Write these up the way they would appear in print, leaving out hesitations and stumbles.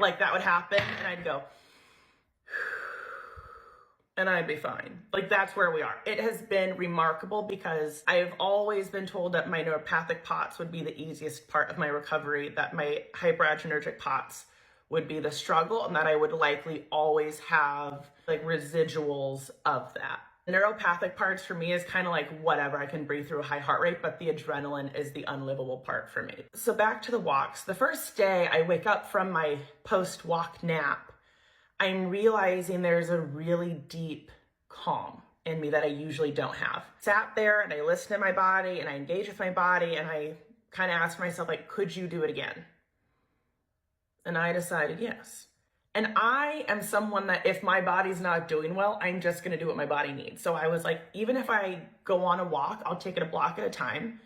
Like that would happen and I'd go, and I'd be fine. Like that's where we are. It has been remarkable because I have always been told that my neuropathic POTS would be the easiest part of my recovery, that my hyperadrenergic POTS would be the struggle, and that I would likely always have like residuals of that. The neuropathic parts for me is kind of like whatever, I can breathe through a high heart rate, but the adrenaline is the unlivable part for me. So back to the walks. The first day I wake up from my post-walk nap, I'm realizing there's a really deep calm in me that I usually don't have. Sat there and I listened to my body and I engaged with my body and I kind of asked myself, like, could you do it again? And I decided yes. And I am someone that if my body's not doing well, I'm just gonna do what my body needs. So I was like, even if I go on a walk, I'll take it a block at a time.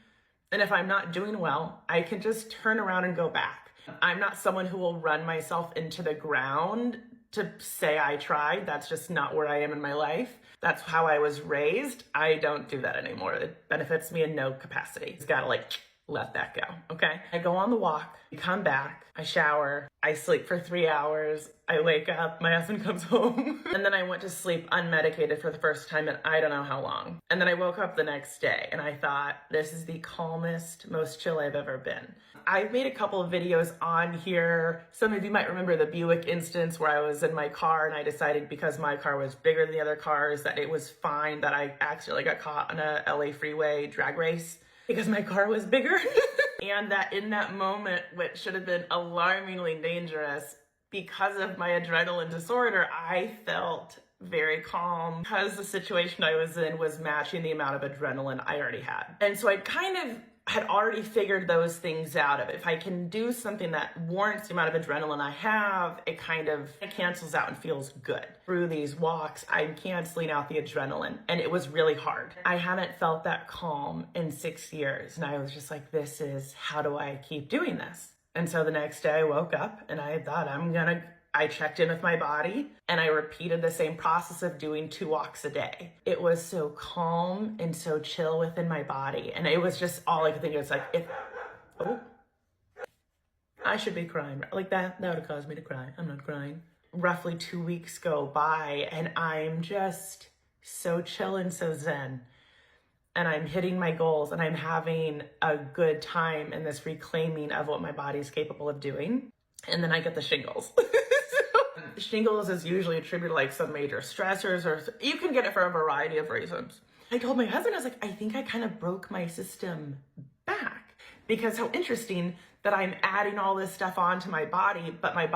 And if I'm not doing well, I can just turn around and go back. I'm not someone who will run myself into the ground to say I tried. That's just not where I am in my life. That's how I was raised. I don't do that anymore. It benefits me in no capacity. It's gotta like let that go, okay? I go on the walk, I come back, I shower, I sleep for 3 hours, I wake up, my husband comes home, and then I went to sleep unmedicated for the first time in I don't know how long. And then I woke up the next day and I thought, this is the calmest, most chill I've ever been. I've made a couple of videos on here. Some of you might remember the Buick instance where I was in my car and I decided because my car was bigger than the other cars that it was fine that I accidentally got caught on a LA freeway drag race because my car was bigger. And that in that moment, which should have been alarmingly dangerous, because of my adrenaline disorder, I felt very calm because the situation I was in was matching the amount of adrenaline I already had. And so I kind of had already figured those things out of it. If I can do something that warrants the amount of adrenaline I have, it cancels out and feels good. Through these walks, I'm canceling out the adrenaline, and it was really hard. I haven't felt that calm in 6 years, and I was just like, how do I keep doing this? And so the next day I woke up and I thought, I checked in with my body and I repeated the same process of doing 2 walks a day. It was so calm and so chill within my body. And it was just all I could think of. It's like, I should be crying. Like that would have caused me to cry. I'm not crying. Roughly 2 weeks go by and I'm just so chill and so zen. And I'm hitting my goals and I'm having a good time in this reclaiming of what my body's capable of doing. And then I get the shingles. Shingles is usually attributed to like some major stressors, or you can get it for a variety of reasons. I told my husband, I was like, I think I kind of broke my system back, because how interesting that I'm adding all this stuff onto my body, but my body